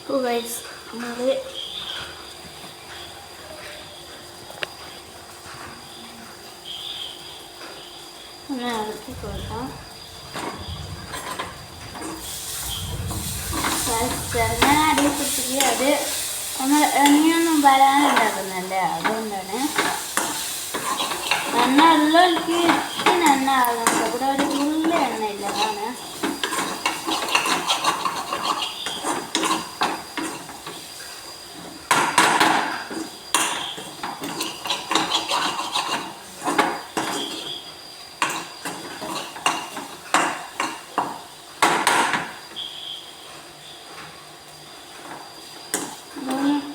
Guys നമ്മൾ ഒന്ന് ഇറക്കി കൊടുക്കാം. ചെറുങ്ങനെ അടിയിപ്പിച്ചിട്ട് അത് നമ്മൾ എണ്ണയൊന്നും വരാനുണ്ടാക്കുന്നുണ്ട്, അതുകൊണ്ടാണ്. എണ്ണ ഉള്ളവർക്ക് ഇത്തിന് എണ്ണ ആകുന്നുണ്ട്, ഇവിടെ ഒരു തുള്ളി എണ്ണ ഇല്ല. അതാണ്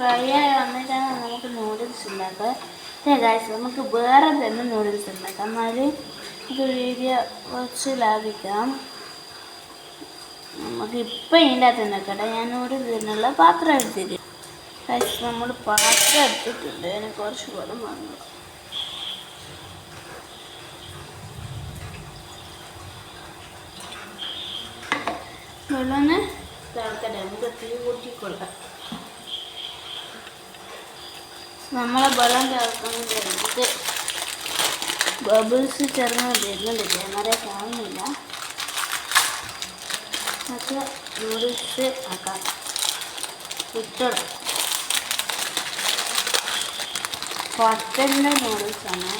ഫ്രൈ ആയി വന്നിട്ടാണ് നമുക്ക് നൂഡിൽസ് ഉണ്ടാക്കുക. ഗൈസ് നമുക്ക് വേറെ തന്നെ നൂഡിൽസ് ഉണ്ടാക്കാം, എന്നാൽ ഇത് വീഡിയോ കുറച്ച് ലാഭിക്കാം. നമുക്ക് ഇപ്പം ഇതിൻ്റെ അകത്ത് ഉണ്ടാക്കട്ടെ. ഞാൻ നൂഡിൽസിനുള്ള പാത്രം എടുത്തിട്ട് ഗൈസ് നമ്മൾ പാത്രം എടുത്തിട്ടുണ്ട്. അതിന് കുറച്ച് വെള്ളം വാങ്ങുക. വെള്ളം തിളക്കട്ടെ, നമുക്ക് തീ കൂട്ടിക്കൊള്ളാം. നമ്മളെ വെള്ളം തിളക്കുന്നത് ബബിൾസ് ചെറുങ്ങനെ വരുന്നുണ്ട്, ക്യാമറ കാണുന്നില്ല. നമുക്ക് നൂഡിൽസ് ആക്കാം. ഇട്ടോളാം. ഹോട്ടലിൻ്റെ നൂഡിൽസാണ്.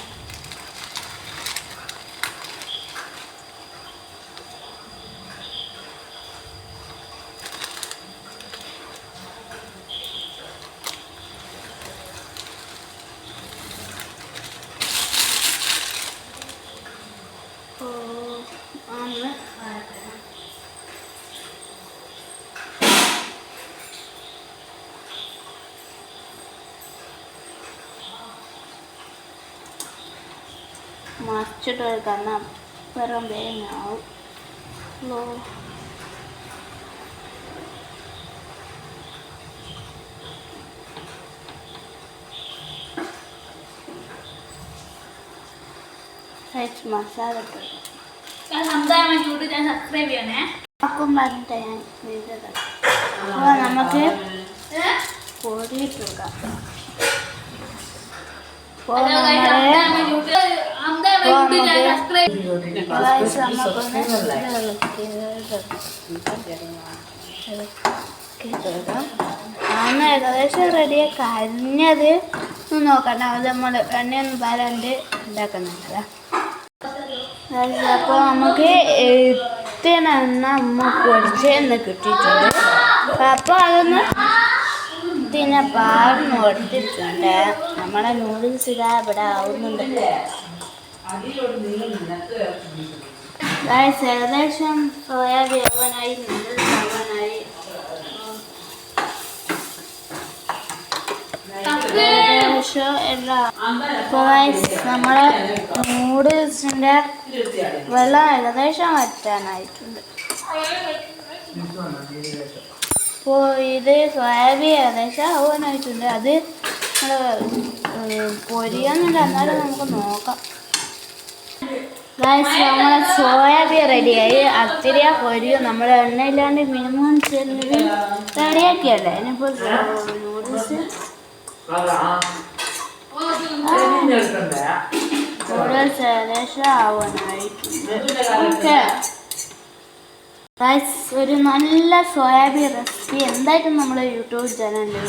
മറിച്ചിട്ട് കാരണം വെറും വേഗമാവും. മസാല സബ്സ്ക്രൈബ് ചെയ്യണേ. പറഞ്ഞിട്ട് ഞാൻ ചെയ്തത്. അപ്പോൾ നമുക്ക് പൊടിയിട്ട് കൊടുക്കാം. അന്ന് ഏകദേശം റെഡിയായി കരിഞ്ഞത് നോക്കണ്ട, അത് നമ്മൾ എണ്ണയൊന്നും വരാണ്ട് ഉണ്ടാക്കുന്നുണ്ടല്ലോ. അപ്പോൾ നമുക്ക് എണ്ണ അമ്മ പൊടിച്ച് എന്ന് കിട്ടിയിട്ടുണ്ട്. അപ്പോൾ അതൊന്ന് ഇതിനെ പാർന്ന് കൊടുത്തിട്ടുണ്ട്. നമ്മളെ നൂഡിൽസ് ഇതാ ഇവിടെ ആവുന്നുണ്ട്. ഏകദേശം സോയാബീൻ ആവാനായി, നൂഡിൽസ് ആവാനായി. ഏകദേശം എല്ലാം നമ്മളെ നൂഡിൽസിൻ്റെ വെള്ളം ഏകദേശം വറ്റാനായിട്ടുണ്ട്. അപ്പോൾ ഇത് സോയാബീൻ ഏകദേശം ആവാനായിട്ടുണ്ട്. അത് പൊരിയൊന്നുമില്ല, എന്നാലും നമുക്ക് നോക്കാം. ഗൈസ് നമ്മളെ സോയാബീൻ റെഡിയായി. അത്തിരിയ പൊരിയോ നമ്മൾ എണ്ണയില്ലാണ്ട് മിനിമം ചെറിയ റെഡിയാക്കിയല്ലേ. ഇനിയിപ്പോൾ നൂഡിൽസ് ഏകദേശം ആവാനായിട്ടുണ്ട്. ഓക്കെ ഗൈസ്, ഒരു നല്ല സോയാബീൻ റെസിപ്പി എന്തായിട്ടും നമ്മൾ യൂട്യൂബ് ചാനലിൽ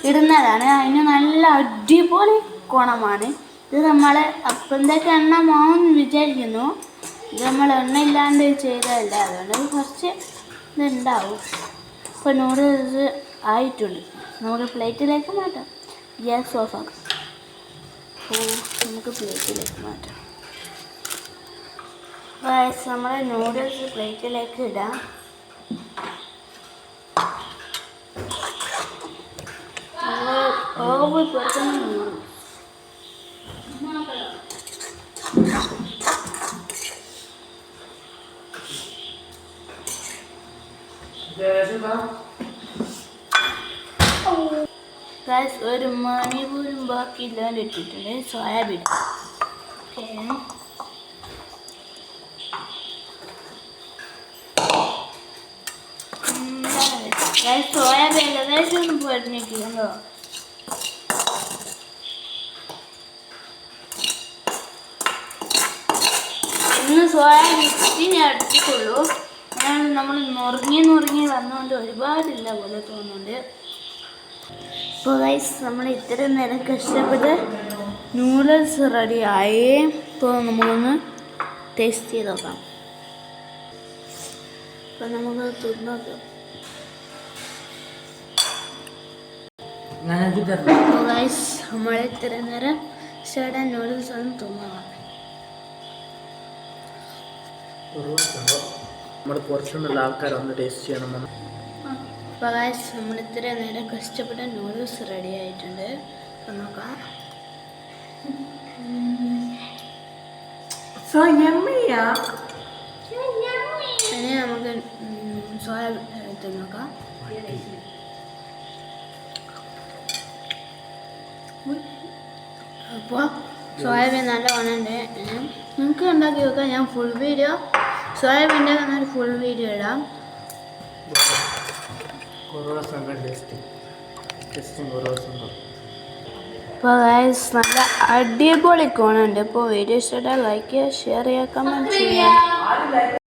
ഇടുന്നതാണ്. അതിന് നല്ല അടിപൊളി ഗുണമാണ്. ഇത് നമ്മൾ അപ്പോഴത്തേക്ക് എണ്ണ മാവെന്ന് വിചാരിക്കുന്നു. ഇത് നമ്മൾ എണ്ണ ഇല്ലാണ്ട് ചെയ്തതല്ല, അതുകൊണ്ട് കുറച്ച് ഇതുണ്ടാവും. ഇപ്പോൾ നൂഡിൽസ് ആയിട്ടുണ്ട്. നമുക്ക് പ്ലേറ്റിലേക്ക് മാറ്റാം. ഗ്യാസ് ഓഫ് ആക്കാം. അപ്പോൾ നമുക്ക് പ്ലേറ്റിലേക്ക് മാറ്റാം. നമ്മളെ നൂഡിൽസ് പ്ലേറ്റിലേക്ക് ഇടാം. ഓവർ പുറത്തുനിന്ന് നൂഡിൽസ് ഗൈസ്, ഒരു മണി പോലും ബാക്കിയില്ലാണ്ട് ഇട്ടിട്ടുണ്ട് സോയാബീൻ. ഓക്കെ, സോയാബീൻ ഏകദേശം ഒന്ന് പൊരിഞ്ഞിരിക്കുമല്ലോ. ഇന്ന് സോയാബീൻ ഇത്തിരി അടുത്തിട്ടുള്ളൂ. നമ്മൾ നുറുങ്ങി വന്നുകൊണ്ട് ഒരുപാടില്ല പോലെ തോന്നുന്നുണ്ട്. ഇപ്പോൾ ഗൈസ് നമ്മൾ ഇത്രയും നേരം കഷ്ടപ്പെട്ട് നൂഡിൽസ് റെഡിയായി. ഇപ്പോൾ നമുക്കൊന്ന് ടേസ്റ്റ് ചെയ്ത് നോക്കാം. അപ്പോൾ നമുക്ക് തിന്ന് നോക്കാം. അപ്പോൾ ഗൈസ് നമ്മൾ ഇത്രയും നേരം ചേട്ടാ നൂഡിൽസ് ഒന്ന് തിന്നോക്കാം. നമ്മൾ പുറത്തുനിന്നുള്ള ആൾക്കാരൊന്ന് ടേസ്റ്റ് ചെയ്യണം. അപ്പോൾ ഗൈസ് നമ്മൾ ഇത്രയും നേരം കഷ്ടപ്പെട്ട നൂഡിൽസ് റെഡി ആയിട്ടുണ്ട്. അപ്പം നോക്കാം. ഇനി നമുക്ക് സോയാബീൻ എടുത്ത് നോക്കാം. അപ്പോൾ സോയാബീൻ നല്ല വണ്ണുണ്ട്. നിങ്ങൾക്ക് ഉണ്ടാക്കി വെക്കാം. ഞാൻ ഫുൾ വീഡിയോ സോയാബീൻ്റെ ഒരു ഫുൾ വീഡിയോ ഇടാം. അപ്പോൾ ഗൈസ് നല്ല അടിപൊളി കോണുണ്ട്. ഇപ്പോൾ വീഡിയോ ഇഷ്ടപ്പെട്ടാൽ ലൈക്ക് ചെയ്യുക, ഷെയർ ചെയ്യുക, കമൻറ്റ് ചെയ്യുക.